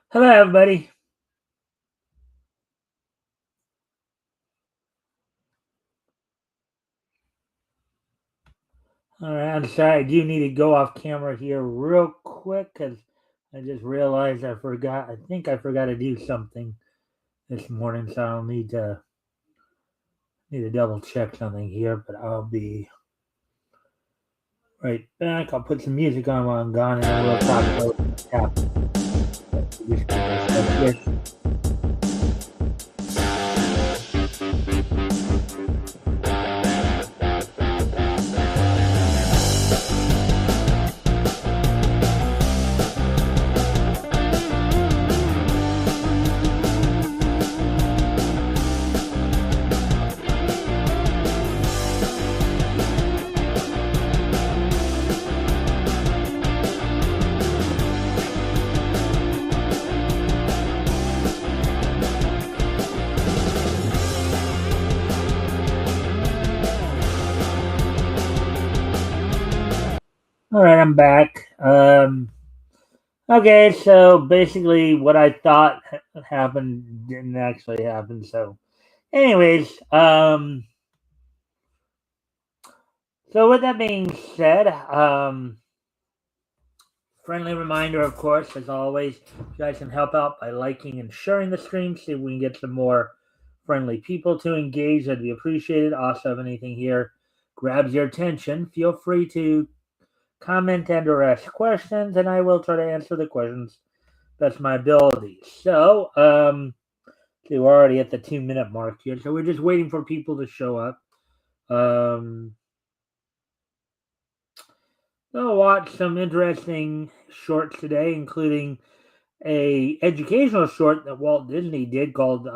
Hello, everybody. All right, I'm sorry. I do need to go off camera here real quick because I just realized I forgot. I think I forgot to do something this morning, so I'll need to double check something here. But I'll be right back. I'll put some music on while I'm gone, and then we'll talk about what's happening. All right, I'm back. Okay, so basically, what I thought happened didn't actually happen. So, anyways, so with that being said, friendly reminder, of course, as always, you guys can help out by liking and sharing the stream. See if we can get some more friendly people to engage. That'd be appreciated. Also, if anything here grabs your attention, feel free to comment and or ask questions, and I will try to answer the questions. That's my ability. So, okay, we're already at the 2 minute mark here, so we're just waiting for people to show up. I'll watch some interesting shorts today, including a educational short that Walt Disney did called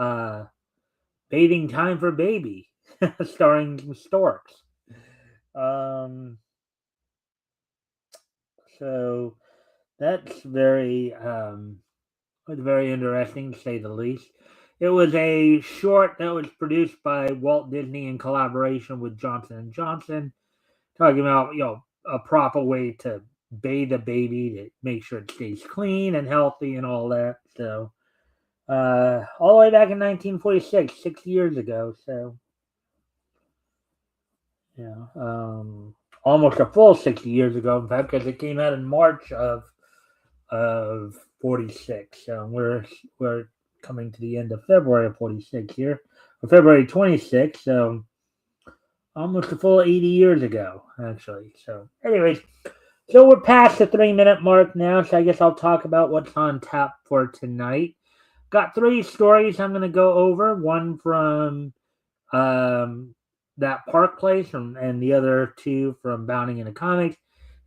"Bathing Time for Baby," starring some storks. Um, so that's very interesting to say the least. It was a short that was produced by Walt Disney in collaboration with Johnson and Johnson, talking about a proper way to bathe a baby to make sure it stays clean and healthy and all that. So all the way back in 1946, 6 years ago. So yeah, almost a full 60 years ago, in fact, because it came out in March of 46. So we're coming to the end of February of 46 here, or February 26th. So almost a full 80 years ago, actually. So, anyways, so we're past the 3 minute mark now. So I guess I'll talk about what's on tap for tonight. Got three stories I'm going to go over. One from that Park Place, and the other two from Bounding into Comics,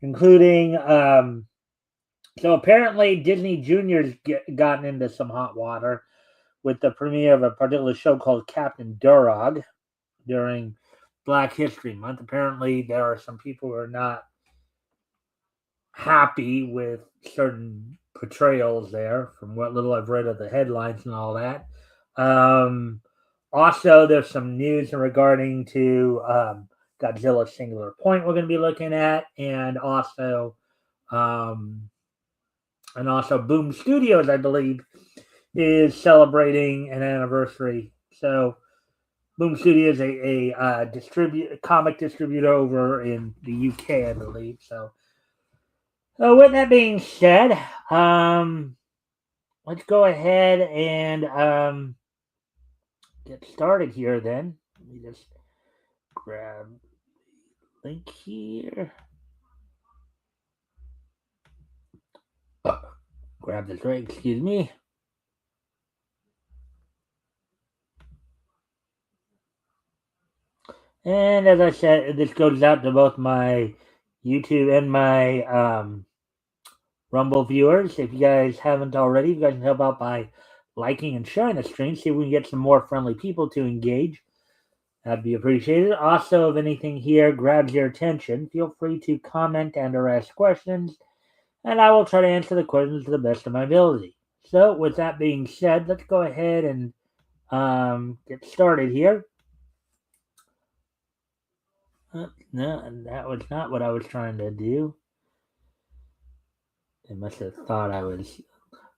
including so apparently Disney Junior's gotten into some hot water with the premiere of a particular show called Captain Durog during Black History Month. Apparently, there are some people who are not happy with certain portrayals there, from what little I've read of the headlines and all that. Um, Also, there's some news regarding to Godzilla Singular Point we're going to be looking at, um, and also Boom Studios, I believe, is celebrating an anniversary. So Boom Studios is a comic distributor over in the UK, I believe. So, with that being said, let's go ahead and get started here. Then let me just grab link here. Grab this right. Excuse me. And as I said, this goes out to both my YouTube and my Rumble viewers. If you guys haven't already, you guys can help out by liking and sharing the stream. See if we can get some more friendly people to engage. That'd be appreciated. Also, if anything here grabs your attention, feel free to comment and or ask questions, and I will try to answer the questions to the best of my ability. So, with that being said, let's go ahead and get started here. No, that was not what I was trying to do. They must have thought I was.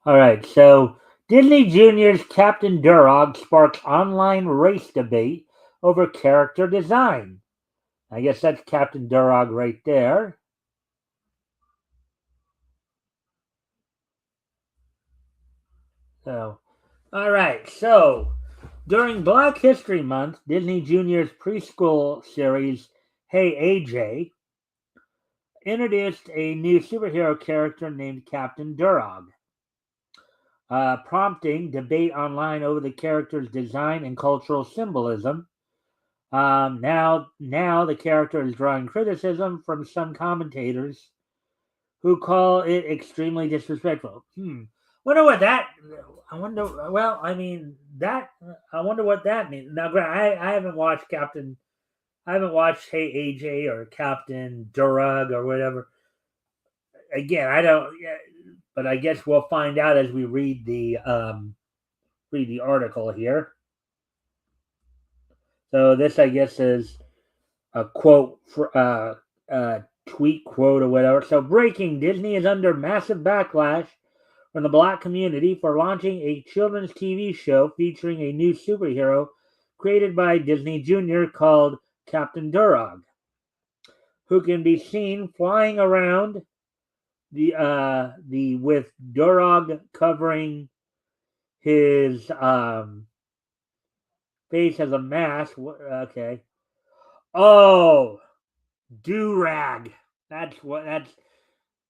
All right, so Disney Junior's Captain Durog sparks online race debate over character design. I guess that's Captain Durog right there. So, all right, so during Black History Month, Disney Junior's preschool series, Hey AJ, introduced a new superhero character named Captain Durog, prompting debate online over the character's design and cultural symbolism. Now the character is drawing criticism from some commentators who call it extremely disrespectful. Wonder what that. I wonder. Well, I mean that. I wonder what that means. Now, I haven't watched Captain. I haven't watched Hey AJ or Captain Durag or whatever. Again, I don't. Yeah, but I guess we'll find out as we read the article here. So this, I guess, is a quote for tweet quote or whatever. So breaking: Disney is under massive backlash from the black community for launching a children's TV show featuring a new superhero created by Disney Junior called Captain Durog, who can be seen flying around the with Durog covering his face as a mask. Okay. Oh, Durag. That's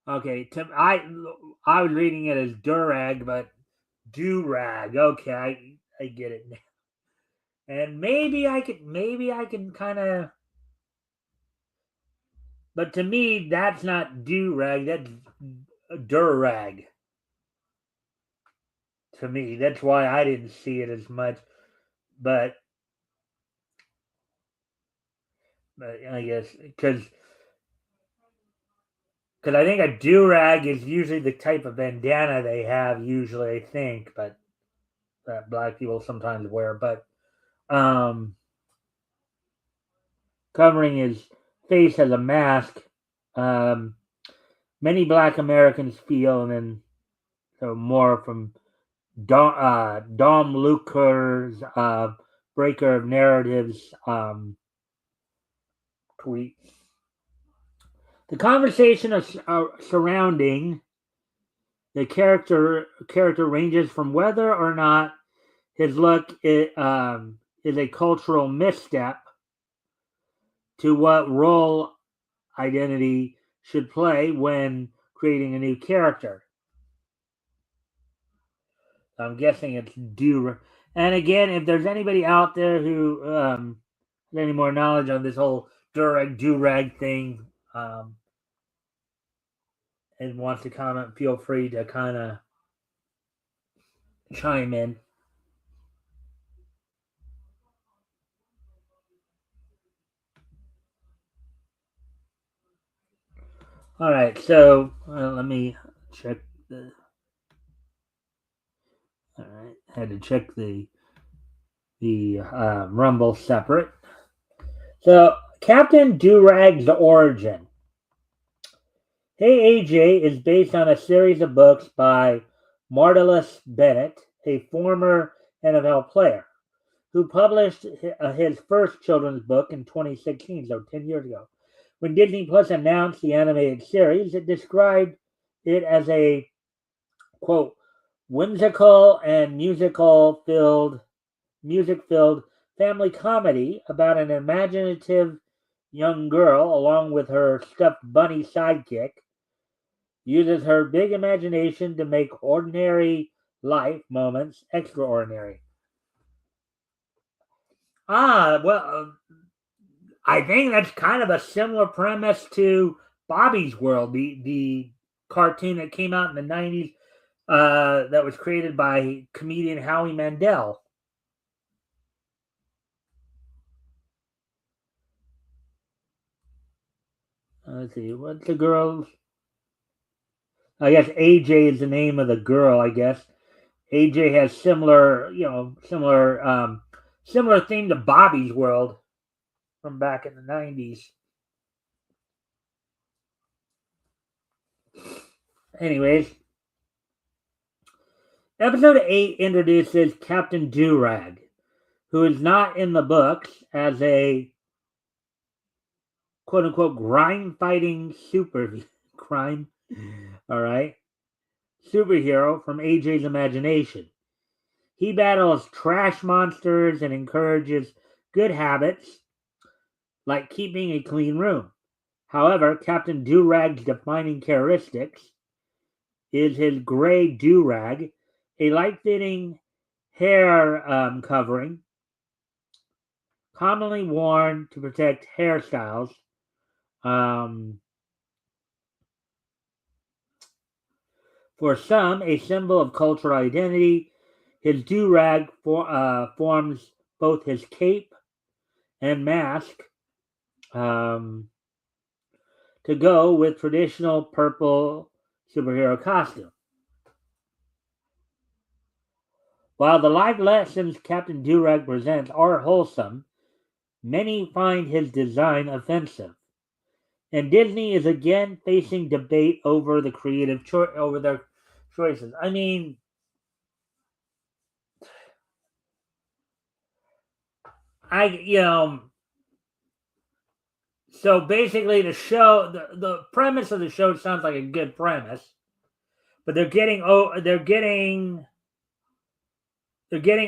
okay. I was reading it as Durag, but Durag. Okay, I get it now. And maybe I can kind of, but to me that's not Durag. That's Durag. To me, that's why I didn't see it as much. But I guess because I think a do-rag is usually the type of bandana they have usually, I think, but that black people sometimes wear. But um, covering his face as a mask, um, many black Americans feel, and then so more from Dom Luker's Breaker of Narratives tweet. The conversation surrounding the character ranges from whether or not his look is a cultural misstep to what role identity should play when creating a new character. I'm guessing it's due. And again, if there's anybody out there who has any more knowledge on this whole durag durag thing and wants to comment, feel free to kind of chime in. All right, so let me check the. All right, had to check the Rumble separate. So Captain Durag's origin. Hey AJ is based on a series of books by Martellus Bennett, a former NFL player, who published his first children's book in 2016, so 10 years ago. When Disney Plus announced the animated series, it described it as a, quote, whimsical and music-filled family comedy about an imaginative young girl, along with her stuffed bunny sidekick, uses her big imagination to make ordinary life moments extraordinary. I think that's kind of a similar premise to Bobby's World, the cartoon that came out in the 90s that was created by comedian Howie Mandel. Let's see, what's the girl's? I guess AJ is the name of the girl. I guess AJ has similar theme to Bobby's World from back in the 90s. Anyways, Episode 8 introduces Captain Durag, who is not in the books as a quote unquote crime fighting crime, all right, superhero from AJ's imagination. He battles trash monsters and encourages good habits like keeping a clean room. However, Captain Durag's defining characteristics is his gray durag, a light-fitting hair covering, commonly worn to protect hairstyles. For some, a symbol of cultural identity, his durag forms both his cape and mask to go with traditional purple superhero costume. While the life lessons Captain Durag presents are wholesome, many find his design offensive. And Disney is again facing debate over the over their choices. I mean, so basically the premise of the show sounds like a good premise, but they're getting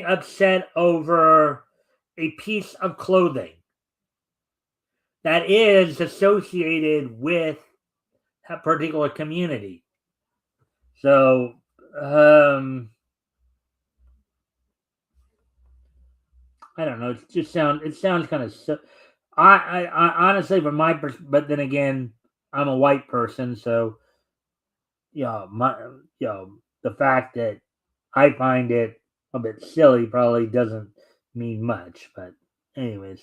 upset over a piece of clothing that is associated with a particular community. So, I don't know. It sounds kind of. I honestly, from my but then again, I'm a white person, so the fact that I find it a bit silly probably doesn't mean much. But anyways,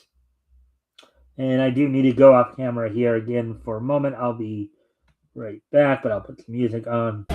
and I do need to go off camera here again for a moment. I'll be right back, but I'll put some music on.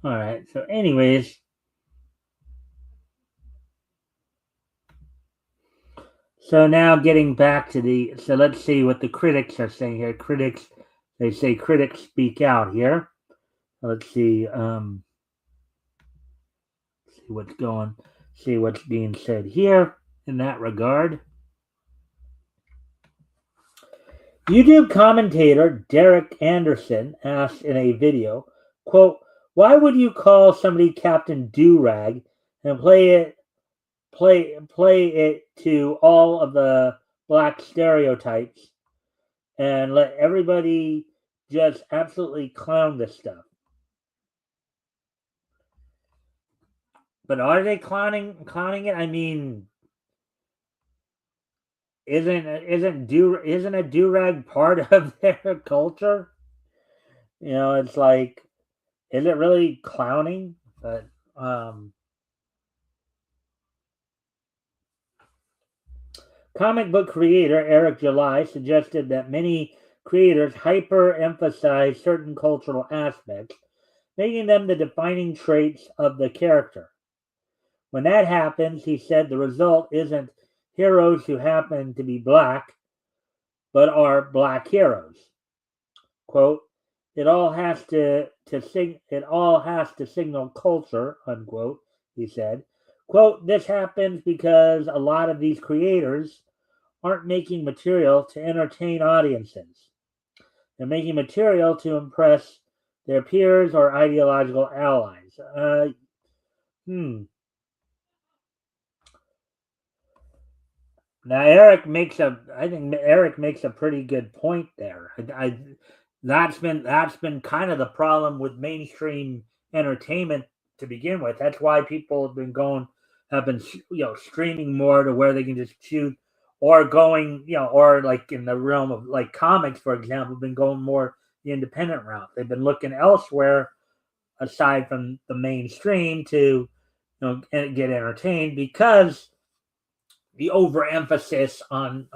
All right. So, anyways, so now getting back to so let's see what the critics are saying here. They say critics speak out here. Let's see. See what's being said here in that regard. YouTube commentator Derek Anderson asked in a video, quote, "Why would you call somebody Captain Durag and play it to all of the black stereotypes and let everybody just absolutely clown this stuff?" But are they clowning it? I mean, isn't a durag part of their culture? It's like, is it really clowning? But comic book creator Eric July suggested that many creators hyper-emphasize certain cultural aspects, making them the defining traits of the character. When that happens, he said, the result isn't heroes who happen to be black, but are black heroes. Quote, it all has to signal culture, unquote, he said. Quote, this happens because a lot of these creators aren't making material to entertain audiences. They're making material to impress their peers or ideological allies. Hmm. Now I think Eric makes a pretty good point there. That's been kind of the problem with mainstream entertainment to begin with. That's why people have been streaming more to where they can just shoot, or going or like in the realm of like comics, for example, been going more the independent route. They've been looking elsewhere aside from the mainstream to get entertained, because the overemphasis on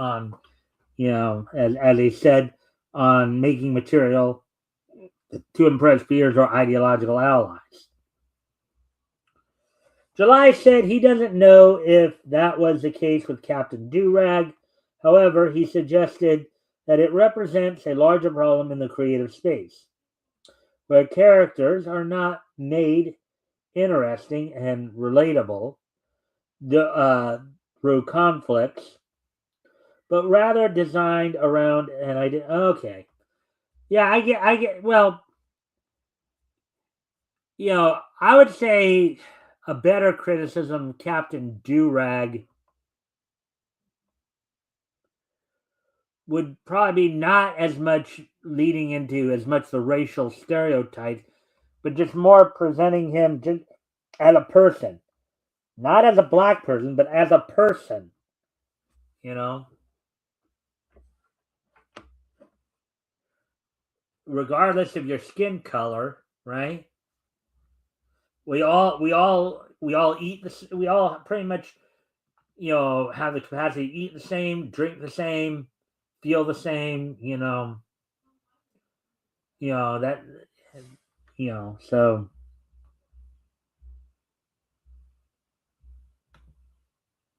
as he said, on making material to impress peers or ideological allies. July said he doesn't know if that was the case with Captain Durag. However, he suggested that it represents a larger problem in the creative space, where characters are not made interesting and relatable through conflicts, but rather designed around an idea. Okay, yeah, I get. Well, I would say a better criticism, Captain Durag, would probably be not as much leading into as much the racial stereotypes, but just more presenting him just as a person, not as a black person, but as a person. You know, regardless of your skin color, right? We all eat this. We all pretty much have the capacity to eat the same, drink the same, feel the same. That so.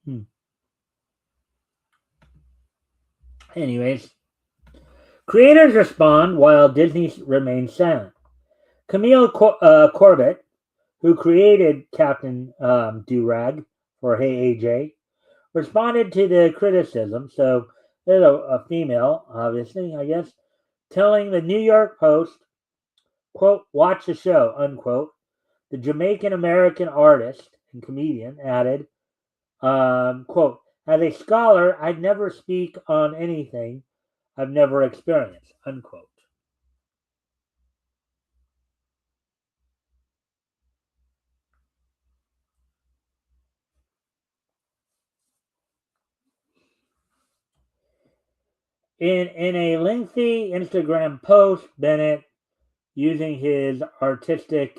Hmm. Anyways, creators respond while Disney remains silent. Camille Corbett, who created Captain Durag for Hey AJ, responded to the criticism. So there's a female, obviously, I guess, telling the New York Post, quote, "Watch the show," unquote. The Jamaican American artist and comedian added, quote, "As a scholar, I'd never speak on anything I've never experienced," unquote. In a lengthy Instagram post, Bennett, using his artistic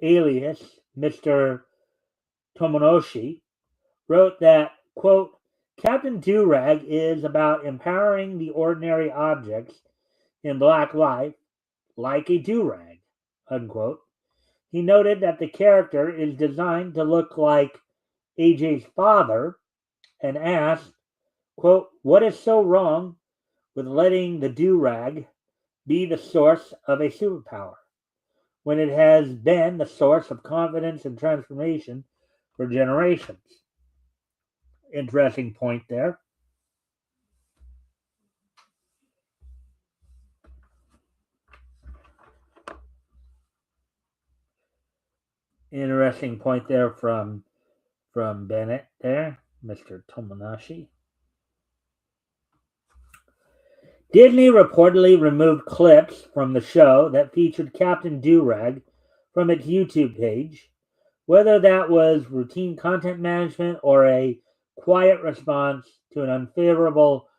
alias, Mr. Tomonoshi, wrote that, quote, "Captain Durag is about empowering the ordinary objects in black life like a durag," unquote. He noted that the character is designed to look like AJ's father, and asked, quote, "What is so wrong with letting the durag be the source of a superpower, when it has been the source of confidence and transformation for generations?" Interesting point there. Interesting point there from Bennett there, Mr. Tomonashi. Disney reportedly removed clips from the show that featured Captain Durag from its YouTube page. Whether that was routine content management or a quiet response to an unfavorable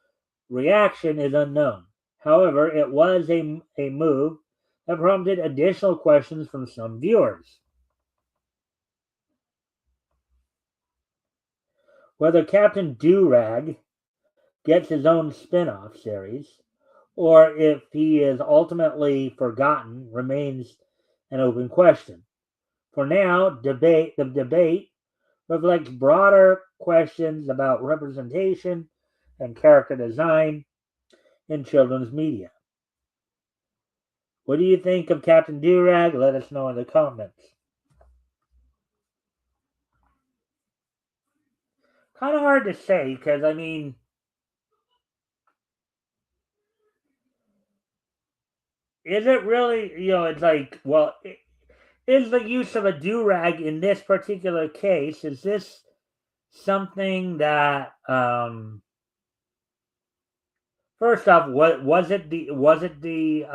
reaction is unknown. However, it was a move that prompted additional questions from some viewers. Whether Captain Durag gets his own spin off series, or if he is ultimately forgotten, remains an open question. For now, the debate reflects broader questions about representation and character design in children's media. What do you think of Captain Durag? Let us know in the comments. Kind of hard to say, because I mean, is it really? It's like, well, is the use of a do rag in this particular case? Is this something that? First off, what was it? Was it the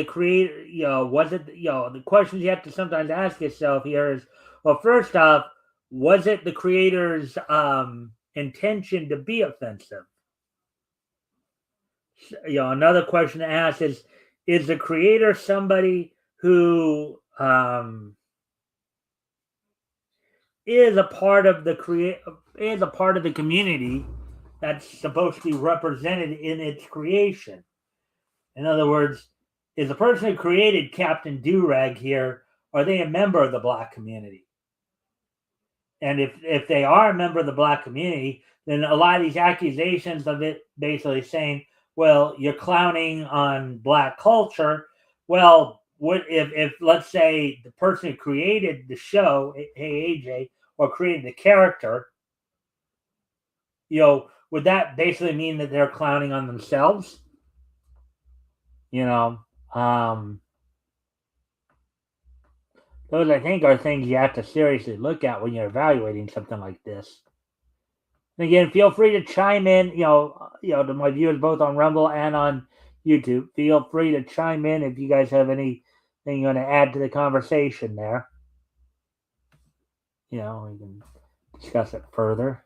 creator? Was it? The questions you have to sometimes ask yourself here is, well, first off, was it the creator's intention to be offensive? Another question to ask is the creator somebody who is a part of the community that's supposed to be represented in its creation? In other words, is the person who created Captain Durag here, are they a member of the black community? And if they are a member of the black community, then a lot of these accusations of it basically saying, well, you're clowning on black culture. Well, what if let's say the person who created the show, Hey AJ, or created the character, would that basically mean that they're clowning on themselves? You know, those I think are things you have to seriously look at when you're evaluating something like this. And again, feel free to chime in. To my viewers both on Rumble and on YouTube. Feel free to chime in if you guys have anything you want to add to the conversation there. We can discuss it further.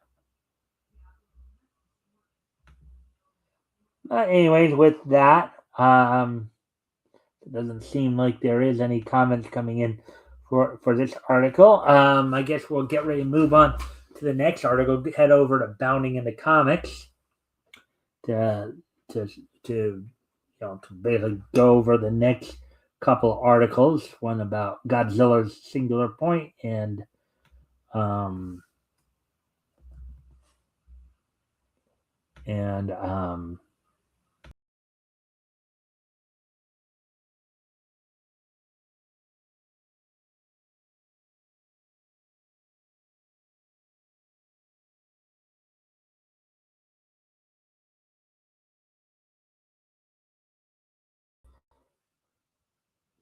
Anyways, with that, it doesn't seem like there is any comments coming in for this article. I guess we'll get ready to move on to the next article. Head over to Bounding into Comics to basically go over the next couple articles. One about Godzilla's Singular Point and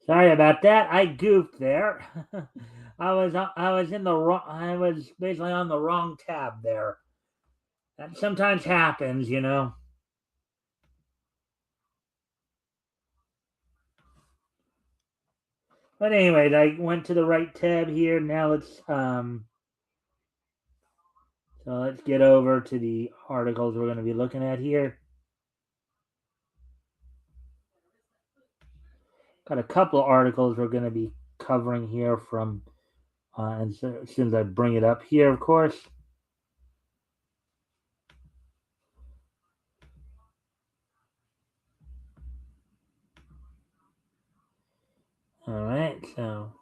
sorry about that. I goofed there. I was basically on the wrong tab there. That sometimes happens. But anyways, I went to the right tab here. Now let's get over to the articles we're going to be looking at here. Got a couple of articles we're going to be covering here from, and so, as soon as I bring it up here, of course. All right, so.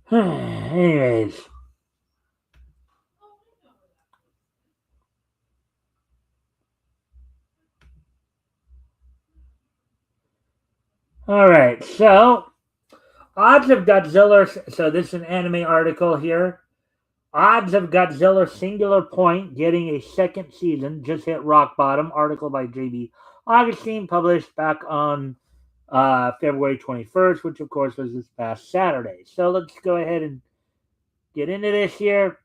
Anyways. All right, so odds of Godzilla. So this is an anime article here. Odds of Godzilla Singular Point getting a second season just hit rock bottom. Article by J.B. Augustine, published back on February 21st, which of course was this past Saturday. So let's go ahead and get into this here.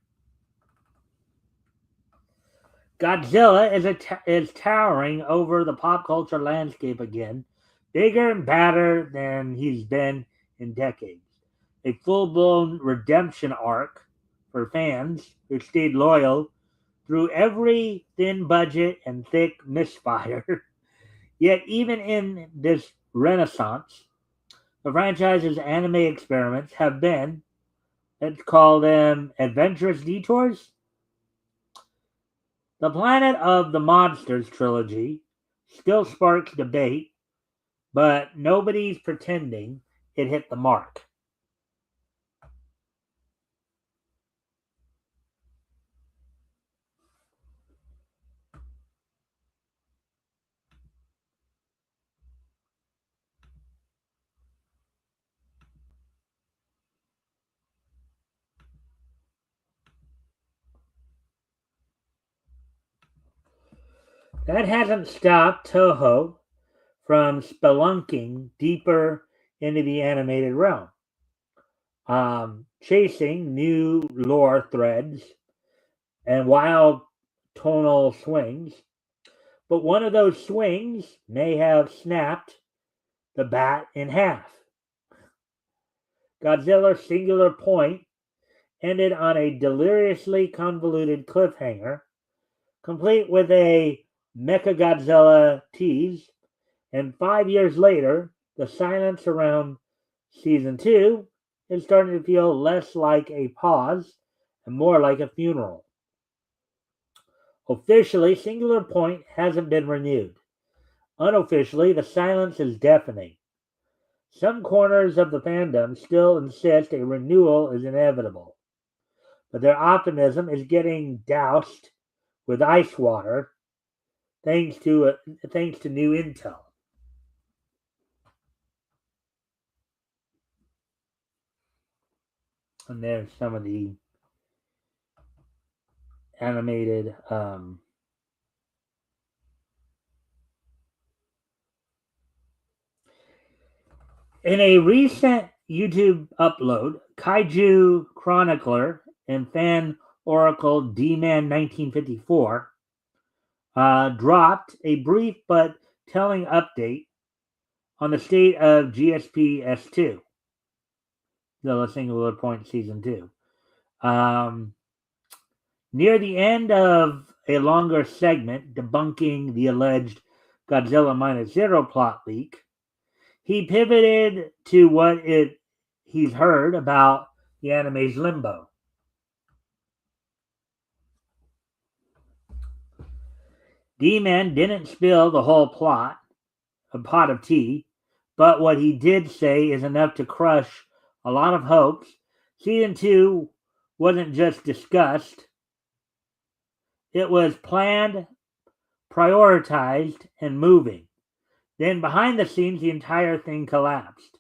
Godzilla is towering over the pop culture landscape again, bigger and badder than he's been in decades. A full-blown redemption arc for fans who stayed loyal through every thin budget and thick misfire. Yet even in this renaissance, the franchise's anime experiments have been, let's call them adventurous detours. The Planet of the Monsters trilogy still sparks debate, but nobody's pretending it hit the mark. That hasn't stopped Toho from spelunking deeper into the animated realm, chasing new lore threads and wild tonal swings. But one of those swings may have snapped the bat in half. Godzilla's Singular Point ended on a deliriously convoluted cliffhanger, complete with a Mechagodzilla tease, and 5 years later, the silence around season 2 is starting to feel less like a pause and more like a funeral. Officially, Singular Point hasn't been renewed. Unofficially, the silence is deafening. Some corners of the fandom still insist a renewal is inevitable, but their optimism is getting doused with ice water thanks to new intel. And there's some of the animated in a recent YouTube upload, Kaiju Chronicler and fan oracle D-Man 1954 dropped a brief but telling update on the state of GSP S2, the Singular Point Season 2. Near the end of a longer segment debunking the alleged Godzilla Minus Zero plot leak, he pivoted to what he's heard about the anime's Limbo. D-Man didn't spill the whole plot, a pot of tea, but what he did say is enough to crush a lot of hopes. Season 2 wasn't just discussed, it was planned, prioritized, and moving. Then behind the scenes, the entire thing collapsed.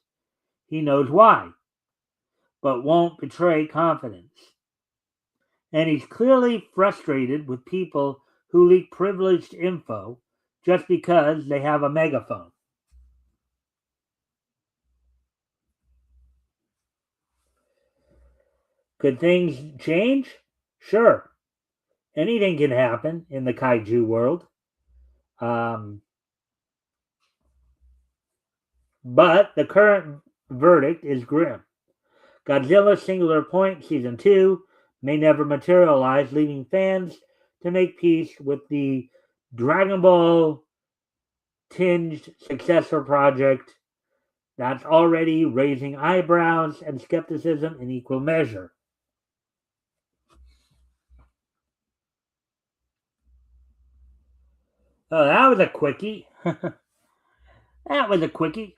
He knows why, but won't betray confidence. And he's clearly frustrated with people who leak privileged info just because they have a megaphone. Could things change? Sure. Anything can happen in the kaiju world. But the current verdict is grim. Godzilla Singular Point Season 2 may never materialize, leaving fans to make peace with the Dragon Ball tinged successor project that's already raising eyebrows and skepticism in equal measure. Oh, that was a quickie. That was a quickie.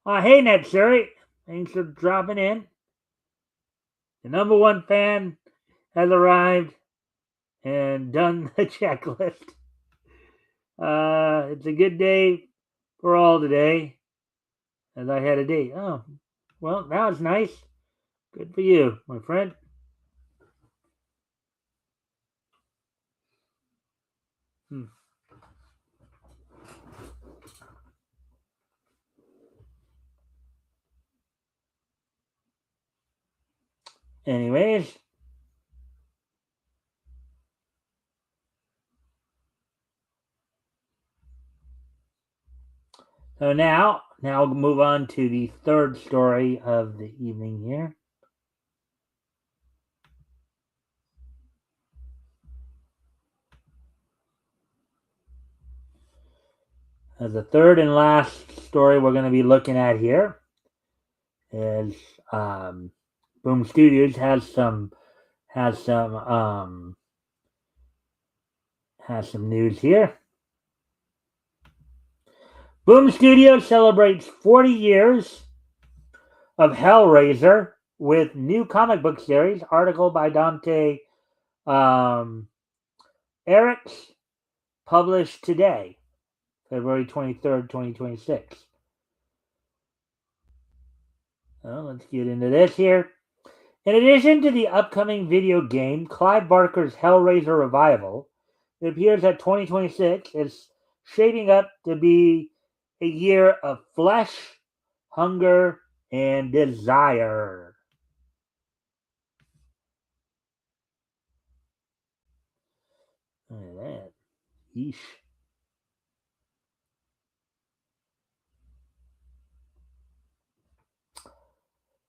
Hey, Netsuri. Thanks for dropping in. The number one fan has arrived and done the checklist. It's a good day for all today, as I had a date. Oh, well, that was nice. Good for you, my friend. Hmm. Anyways, so now we'll move on to the third story of the evening here. The third and last story we're going to be looking at here is Boom Studios has some news here. Boom Studios celebrates 40 years of Hellraiser with new comic book series. Article by Dante Eriks, published today, February 23rd, 2026. Well, let's get into this here. In addition to the upcoming video game Clive Barker's Hellraiser revival, it appears that 2026 is shaping up to be a year of flesh, hunger, and desire. Look at that. Yeesh.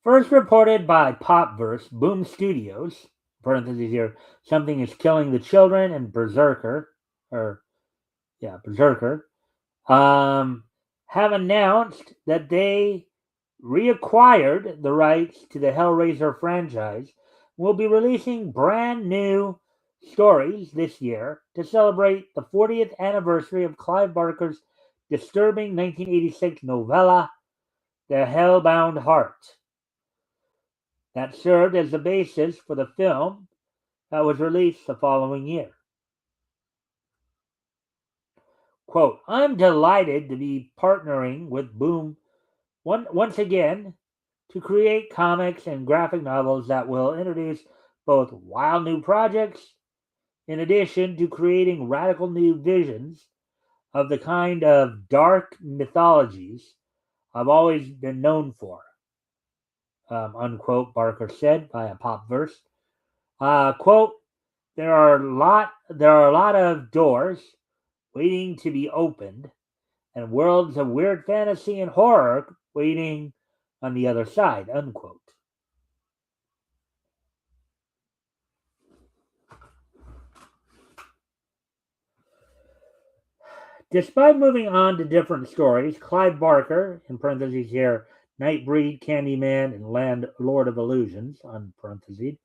First reported by Popverse, Boom Studios, parentheses here, Something is Killing the Children, and Berserker, Berserker, have announced that they reacquired the rights to the Hellraiser franchise, will be releasing brand new stories this year to celebrate the 40th anniversary of Clive Barker's disturbing 1986 novella, The Hellbound Heart, that served as the basis for the film that was released the following year. Quote, I'm delighted to be partnering with Boom once again to create comics and graphic novels that will introduce both wild new projects in addition to creating radical new visions of the kind of dark mythologies I've always been known for, unquote, Barker said via Popverse. Quote, there are a lot of doors waiting to be opened and worlds of weird fantasy and horror waiting on the other side, unquote. Despite moving on to different stories, Clive Barker, in parentheses here, Nightbreed, Candyman, and Lord of Illusions, on parentheses,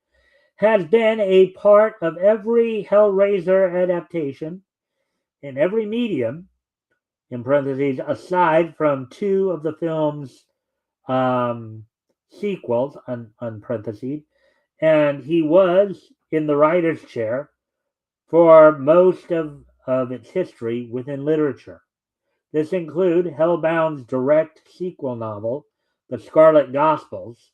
has been a part of every Hellraiser adaptation in every medium, in parentheses, aside from two of the film's sequels, on parentheses, and he was in the writer's chair for most of its history within literature. This include Hellbound's direct sequel novel, The Scarlet Gospels,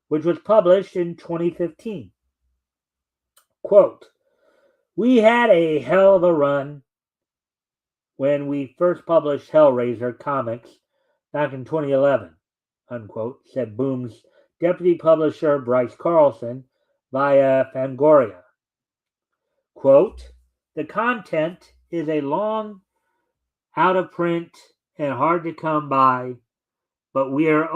which was published in 2015. Quote, we had a hell of a run when we first published Hellraiser comics back in 2011, unquote, said Boom's deputy publisher Bryce Carlson via Fangoria. Quote, the content is a long, out of print, and hard to come by, but we're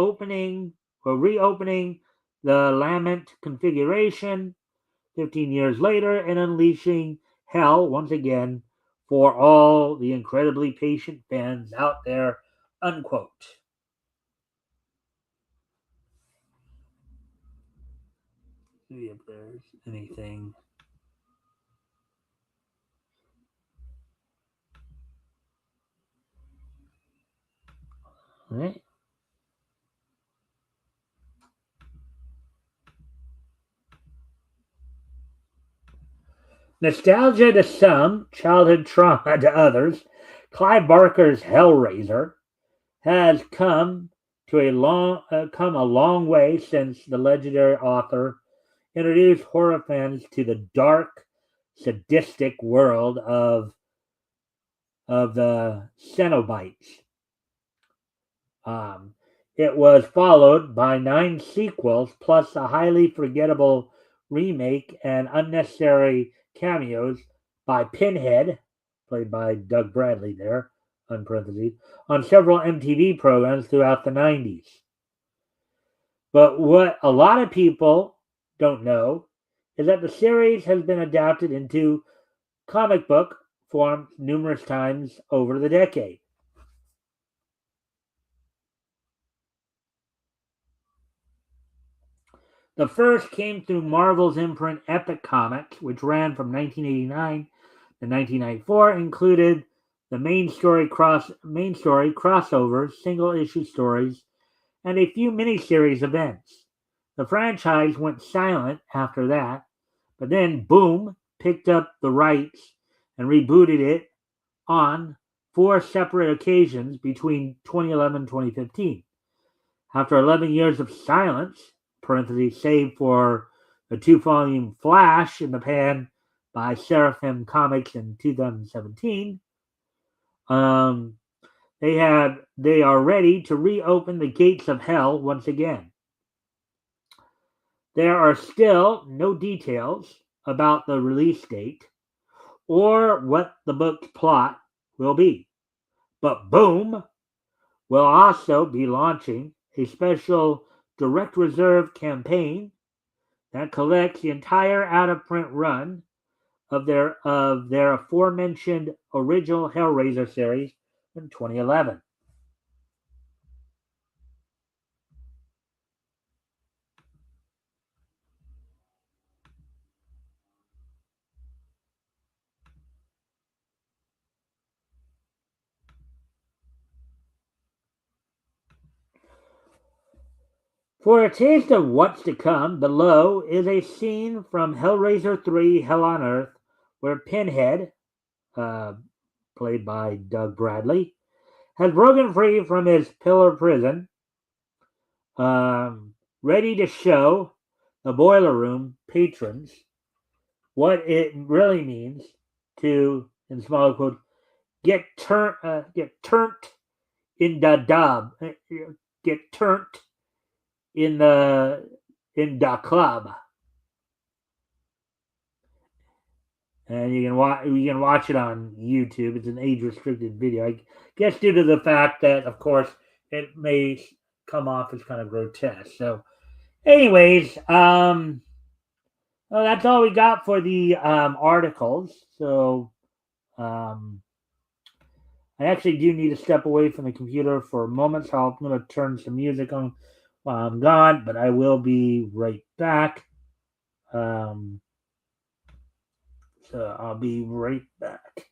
reopening the Lament configuration 15 years later and unleashing hell once again for all the incredibly patient fans out there, unquote. See if there's anything. All right. Nostalgia to some, childhood trauma to others, Clive Barker's Hellraiser has come a long way since the legendary author introduced horror fans to the dark, sadistic world of the Cenobites. It was followed by 9 sequels, plus a highly forgettable remake and unnecessary cameos by Pinhead, played by Doug Bradley there, on parentheses, on several MTV programs throughout the 90s. But what a lot of people don't know is that the series has been adapted into comic book form numerous times over the decade. The first came through Marvel's imprint Epic Comics, which ran from 1989 to 1994, included the main story crossovers, single issue stories, and a few miniseries events. The franchise went silent after that, but then Boom picked up the rights and rebooted it on 4 separate occasions between 2011 and 2015. After 11 years of silence, parentheses, save for a 2-volume Flash in the Pan by Seraphim Comics in 2017. They are ready to reopen the gates of hell once again. There are still no details about the release date or what the book's plot will be. But Boom will also be launching a special direct reserve campaign that collects the entire out-of-print run of their aforementioned original Hellraiser series in 2011. For a taste of what's to come, below is a scene from Hellraiser 3 Hell on Earth, where Pinhead, played by Doug Bradley, has broken free from his pillar prison, ready to show the Boiler Room patrons what it really means to, in small quotes, get turned in the dub, get turned in the club. And you can watch it on YouTube. It's an age-restricted video, I guess, due to the fact that, of course, it may come off as kind of grotesque. So, anyways, well, that's all we got for the articles. So, I actually do need to step away from the computer for a moment, so I'm going to turn some music on while I'm gone, but I will be right back. So I'll be right back.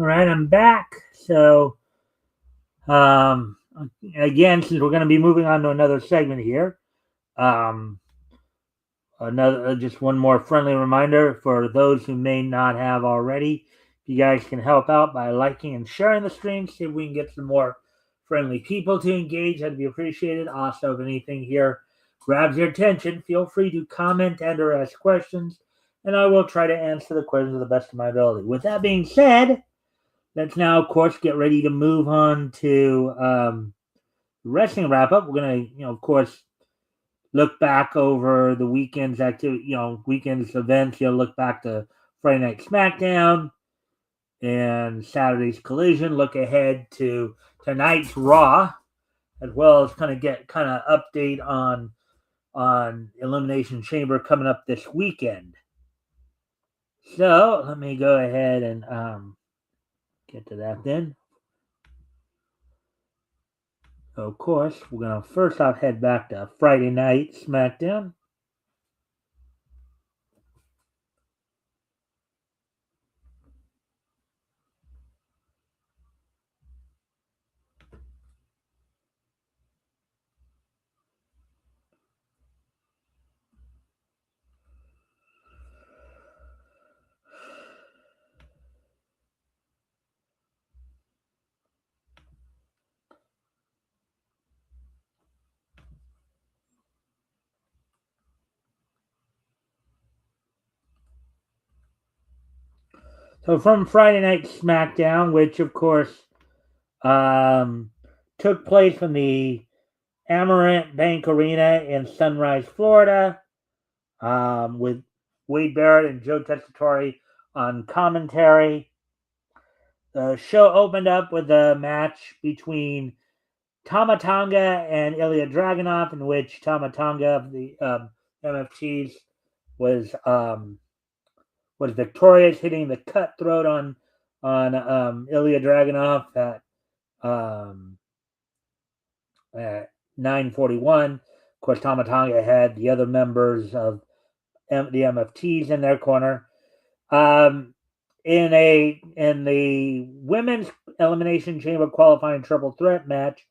All right, I'm back. So, um, again, since we're going to be moving on to another segment here, um, another just one more friendly reminder for those who may not have already. You guys can help out by liking and sharing the stream. See if we can get some more friendly people to engage. That'd be appreciated. Also, if anything here grabs your attention, feel free to comment and/or ask questions, and I will try to answer the questions to the best of my ability. With that being said, let's now, of course, get ready to move on to wrestling wrap up. We're gonna, of course, look back over the weekend's activity, weekend's events. You'll look back to Friday Night SmackDown and Saturday's Collision. Look ahead to tonight's Raw, as well as kind of update on Elimination Chamber coming up this weekend. So let me go ahead and get to that then. So of course, we're gonna first off head back to Friday Night SmackDown. So from Friday Night SmackDown, which of course um, took place from the Amarant Bank Arena in Sunrise, Florida, with Wade Barrett and Joe Tessitore on commentary. The show opened up with a match between Tama Tonga and Ilya Dragunov, in which Tama Tonga of the MFTs was victorious, hitting the cutthroat on Ilya Dragunov um, at 9:41. Of course, Tama Tonga had the other members of the MFTs in their corner. In the women's elimination chamber qualifying triple threat match,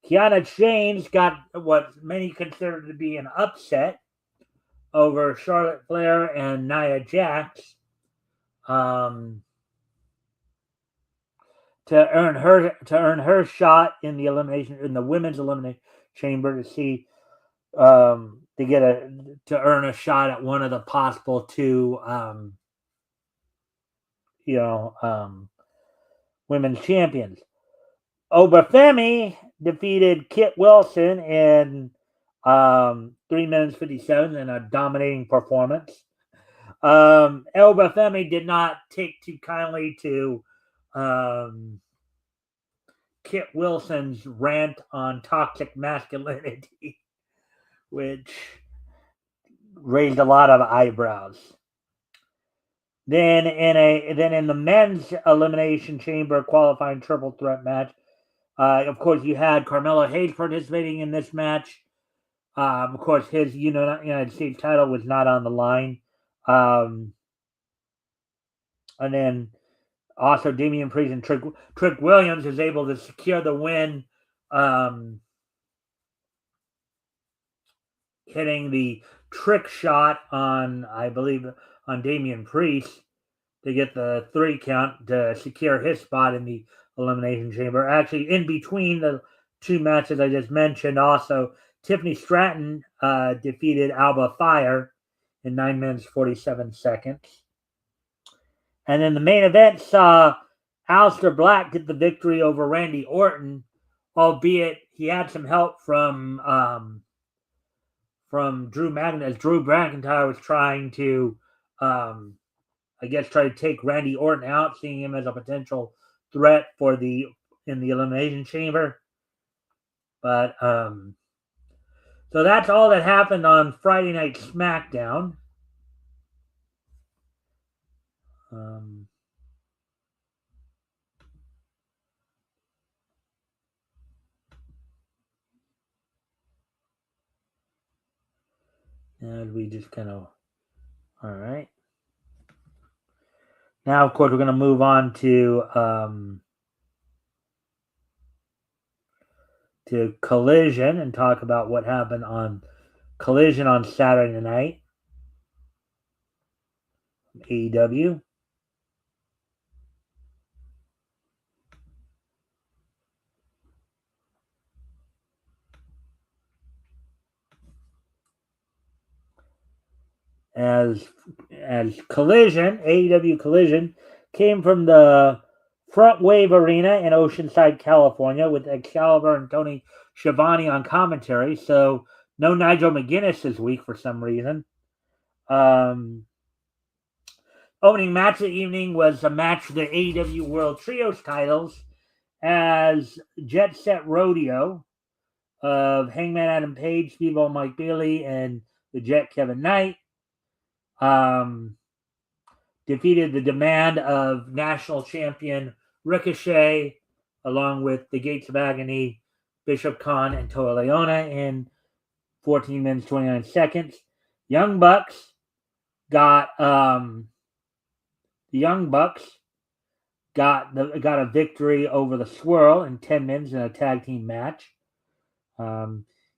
Kiana James got what many consider to be an upset over Charlotte Flair and Nia Jax, to earn her shot in the women's elimination chamber to see to earn a shot at one of the possible two women's champions. Obafemi defeated Kit Wilson in 3 minutes 57 in a dominating performance. Obafemi did not take too kindly to Kit Wilson's rant on toxic masculinity, which raised a lot of eyebrows. Then in the men's elimination chamber qualifying triple threat match, of course you had Carmelo Hayes participating in this match. Of course, his United States title was not on the line. And then also Damian Priest and Trick Williams is able to secure the win, hitting the trick shot on, I believe, on Damian Priest to get the 3 count to secure his spot in the Elimination Chamber. Actually, in between the 2 matches I just mentioned, also Tiffany Stratton defeated Alba Fire in 9 minutes 47 seconds. And then the main event saw Aleister Black get the victory over Randy Orton, albeit he had some help from Drew McIntyre, as Drew McIntyre was trying to try to take Randy Orton out, seeing him as a potential threat in the Elimination Chamber. But so that's all that happened on Friday Night SmackDown. And we just kind of, all right. Now, of course, we're going to move on to Collision and talk about what happened on Collision on Saturday night. AEW. As Collision, AEW Collision, came from the Front Wave Arena in Oceanside, California, with Excalibur and Tony Schiavone on commentary. So no Nigel McGuinness this week for some reason. Opening match of the evening was a match for the AEW World Trios titles as Jet Set Rodeo of Hangman Adam Page, Speedball Mike Bailey, and the Jet Kevin Knight defeated the demand of national champion Ricochet, along with the Gates of Agony, Bishop Khan, and Toa Leona in 14 minutes 29 seconds. Young Bucks got a victory over the Swirl in 10 minutes in a tag team match,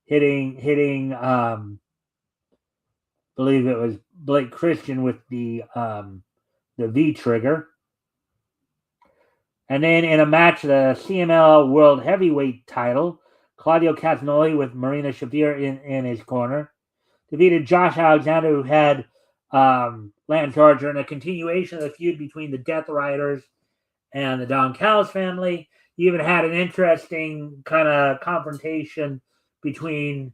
hitting believe it was Blake Christian with the V trigger. And then in a match, the CML World Heavyweight title, Claudio Castagnoli with Marina Shafir in his corner defeated Josh Alexander, who had Lance Archer, in a continuation of the feud between the Death Riders and the Don Callis family. You even had an interesting kind of confrontation between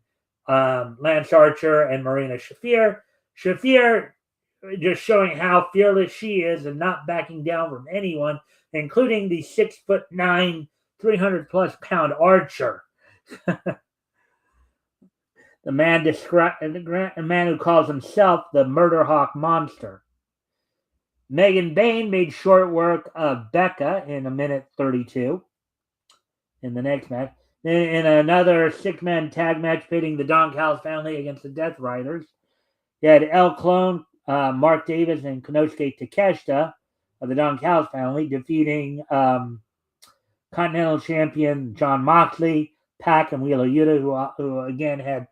Lance Archer and Marina Shafir. Shafir just showing how fearless she is and not backing down from anyone, including the 6'9", 300+ pound Archer. The man who calls himself the Murder Hawk Monster. Megan Bayne made short work of Becca in 1:32 in the next match. Then in another 6-man tag match pitting the Don Callis family against the Death Riders, you had El Clone, Mark Davis, and Konosuke Takeshita of the Don Callis family defeating Continental Champion Jon Moxley, Pac, and Wheeler Yuta, who again had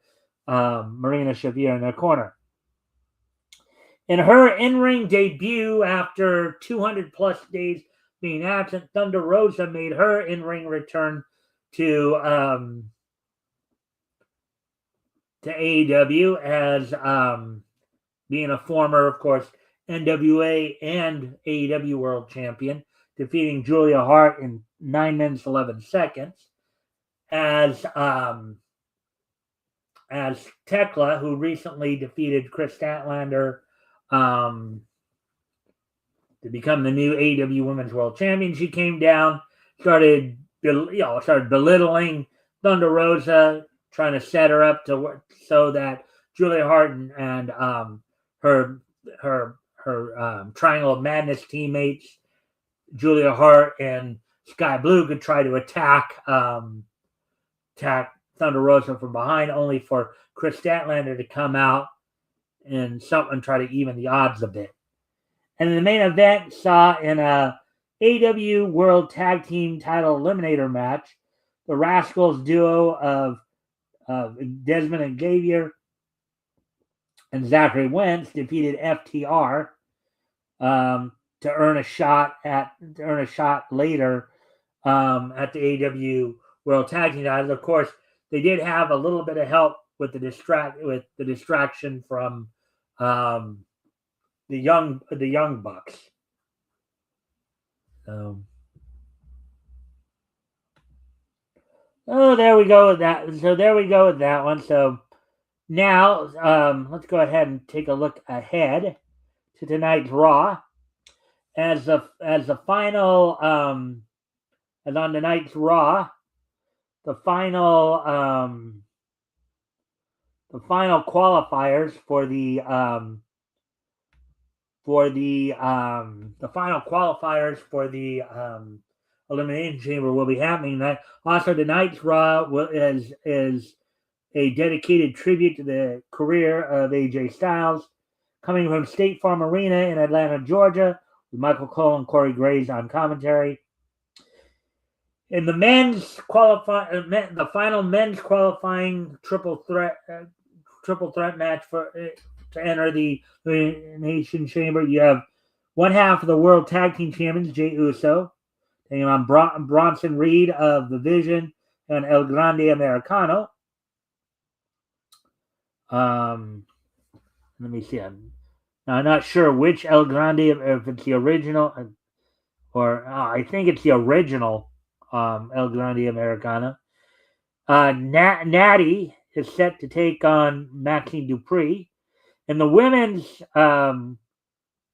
Marina Shafir in their corner. In her in-ring debut after 200+ days being absent, Thunder Rosa made her in-ring return to AEW as being a former, of course, NWA and AEW World Champion, defeating Julia Hart in 9 minutes 11 seconds. As Tekla, who recently defeated Chris Statlander to become the new AEW Women's World Champion, she came down, started belittling Thunder Rosa, trying to set her up to work so that Julia Hart and her Triangle of Madness teammates, Julia Hart and Sky Blue, could try to attack Thunder Rosa from behind, only for Chris Statlander to come out and try to even the odds a bit. And in the main event, saw in a AEW World Tag Team Title Eliminator match, the Rascals duo of Desmond and Xavier and Zachary Wentz defeated FTR to earn a shot later at the AEW World Tag Team titles. Of course, they did have a little bit of help with the distraction from the young Bucks. There we go with that. So there we go with that one. So now let's go ahead and take a look ahead to tonight's Raw. As the final as on tonight's Raw, the final qualifiers for the Elimination Chamber will be happening tonight. Also, tonight's Raw is a dedicated tribute to the career of AJ Styles, coming from State Farm Arena in Atlanta, Georgia. with Michael Cole and Corey Graves on commentary. In the men's the final men's qualifying triple threat match for to enter the Elimination Chamber, you have one half of the World Tag Team Champions, Jey Uso, taking on Bronson Reed of the Vision and El Grande Americano. Let me see. I'm not sure which El Grande, if it's the original, or I think it's the original El Grande Americana. Natty is set to take on Maxine Dupree. In the women's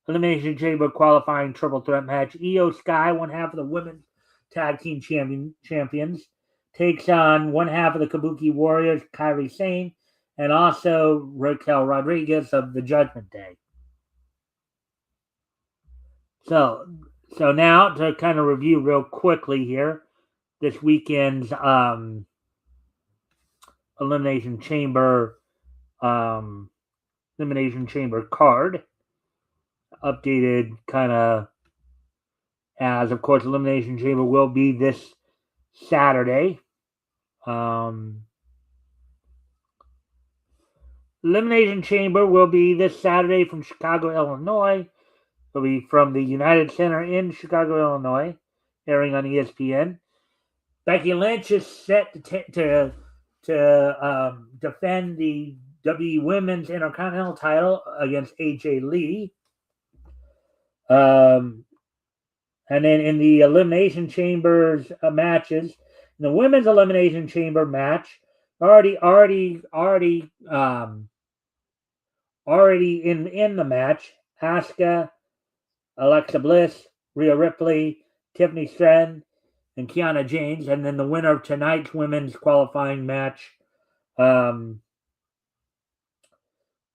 Elimination Chamber qualifying triple threat match, Io Sky, one half of the women's tag team champions, takes on one half of the Kabuki Warriors, Kairi Sane, and also Raquel Rodriguez of the Judgment Day. So now to kind of review real quickly here, this weekend's Elimination Chamber card, updated kind of as, of course, Elimination Chamber will be this Saturday. Elimination Chamber will be this Saturday from Chicago, Illinois. It'll be from the United Center in Chicago, Illinois, airing on ESPN. Becky Lynch is set to defend the WWE Women's Intercontinental title against AJ Lee. And then in the Elimination Chambers matches, in the Women's Elimination Chamber match, already in the match, Asuka, Alexa Bliss, Rhea Ripley, Tiffany Stratton, and Kiana James. And then the winner of tonight's women's qualifying match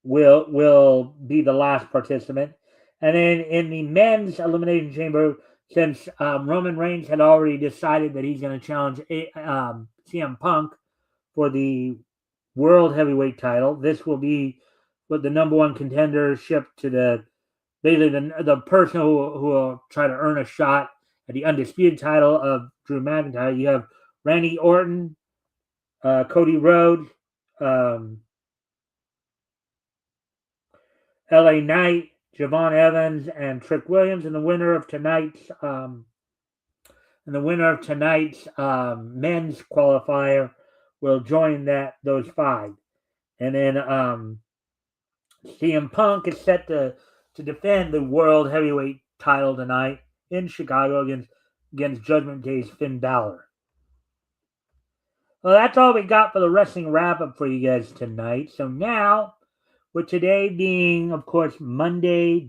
will be the last participant. And then in the men's Elimination Chamber, since Roman Reigns had already decided that he's going to challenge CM Punk for the World Heavyweight title, this will be with the number one contendership to the person who will try to earn a shot at the undisputed title of Drew McIntyre. You have Randy Orton, Cody Rhodes, LA Knight, Javon Evans, and Trick Williams. And the winner of tonight's men's qualifier will join those five. And then CM Punk is set to defend the World Heavyweight title tonight in Chicago against Judgment Day's Finn Balor. Well, that's all we got for the wrestling wrap-up for you guys tonight. So now, with today being, of course, Monday,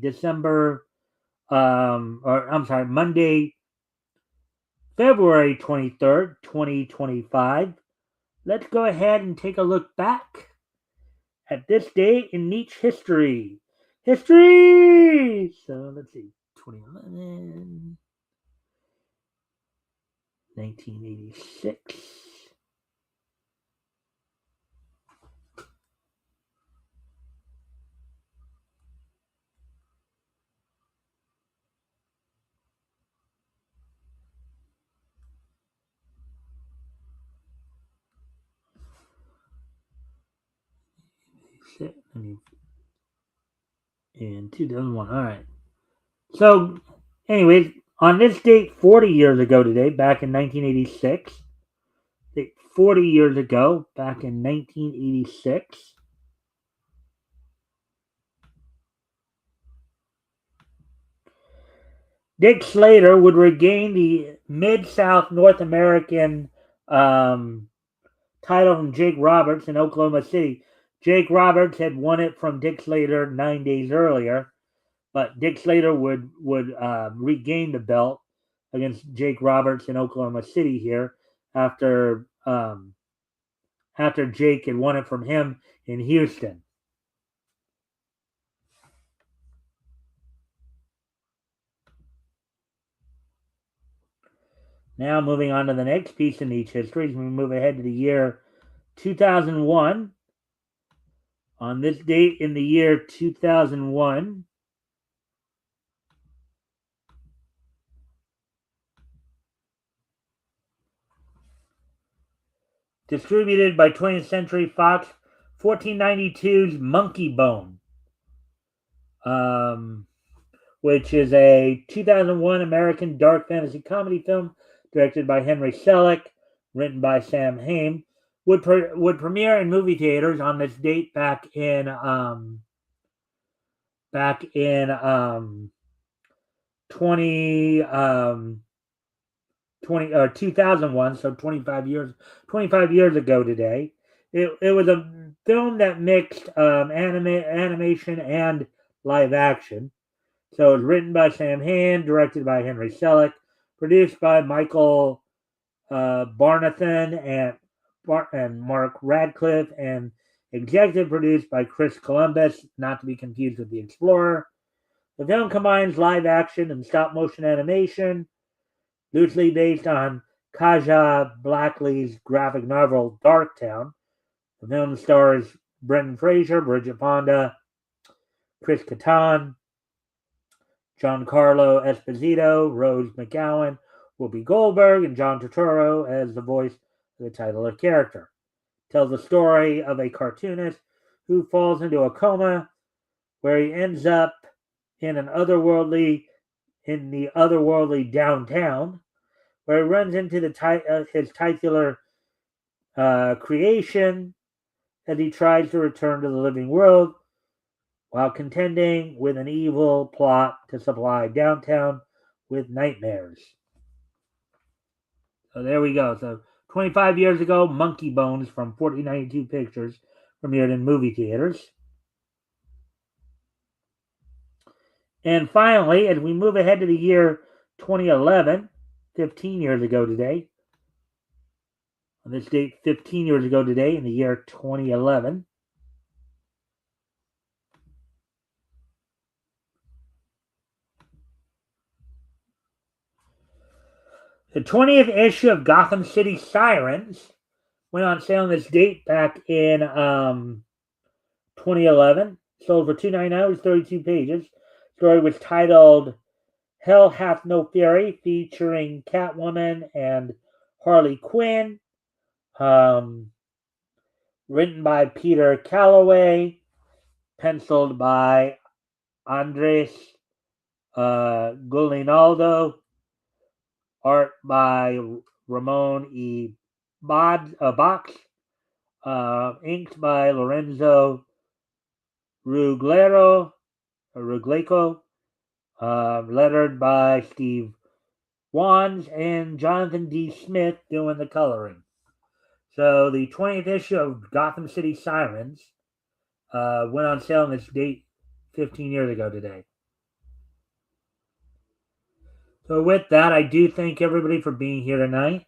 Monday, February 23rd, 2025, let's go ahead and take a look back at this day in Nietzsche history. So let's see, 2011, 1986. And 2001. All right. So, anyways, on this date, 40 years ago today, back in 1986, 40 years ago, back in 1986, Dick Slater would regain the Mid-South North American title from Jake Roberts in Oklahoma City. Jake Roberts had won it from Dick Slater 9 days earlier, but Dick Slater would regain the belt against Jake Roberts in Oklahoma City here after Jake had won it from him in Houston. Now moving on to the next piece in each history, as we move ahead to the year 2001. On this date in the year 2001, Distributed by 20th Century Fox, 1492's Monkey Bone, which is a 2001 American dark fantasy comedy film directed by Henry Selick, written by Sam Hain, would premiere in movie theaters on this date back in 2001, so 25 years ago today. It was a film that mixed animation and live action. So it was written by Sam Hain, directed by Henry Selick, produced by Michael Barnathan and Mark Radcliffe, and executive produced by Chris Columbus, not to be confused with The Explorer. The film combines live action and stop motion animation, loosely based on Kaja Blackley's graphic novel Darktown. The film stars Brendan Fraser, Bridget Fonda, Chris Kattan, Giancarlo Esposito, Rose McGowan, Whoopi Goldberg, and John Turturro as the voice of the title character. It tells the story of a cartoonist who falls into a coma where he ends up in the otherworldly downtown, where he runs into his titular creation as he tries to return to the living world while contending with an evil plot to supply downtown with nightmares. So there we go. So 25 years ago, Monkey Bones from 1492 Pictures premiered in movie theaters. And finally, as we move ahead to the year 2011, 15 years ago today, on this date, 15 years ago today, in the year 2011, the 20th issue of Gotham City Sirens went on sale on this date back in 2011. Sold for $2.99. It was 32 pages. The story was titled Hell Hath No Fury, featuring Catwoman and Harley Quinn. Written by Peter Calloway, penciled by Andres Gulinaldo, art by Ramon E. Box, inked by Lorenzo Rugleco, lettered by Steve Wands, and Jonathan D. Smith doing the coloring. So the 20th issue of Gotham City Sirens went on sale on this date 15 years ago today. So with that, I do thank everybody for being here tonight.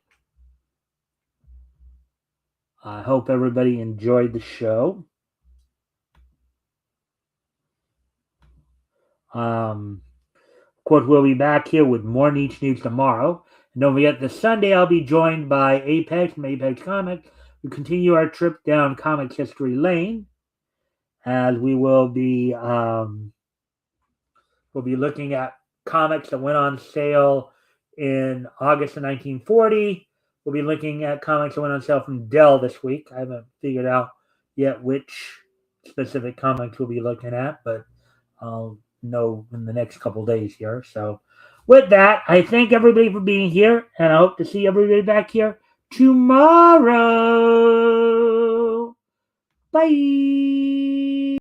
I hope everybody enjoyed the show. Of course, we'll be back here with more Niche News tomorrow. And don't forget, this Sunday I'll be joined by Apex from Apex Comics. We continue our trip down Comics History Lane, as we will be looking at comics that went on sale in August of 1940. We'll be looking at comics that went on sale from Dell this week. I haven't figured out yet which specific comics we'll be looking at, but I'll know in the next couple days here. So with that, I thank everybody for being here, and I hope to see everybody back here tomorrow. Bye.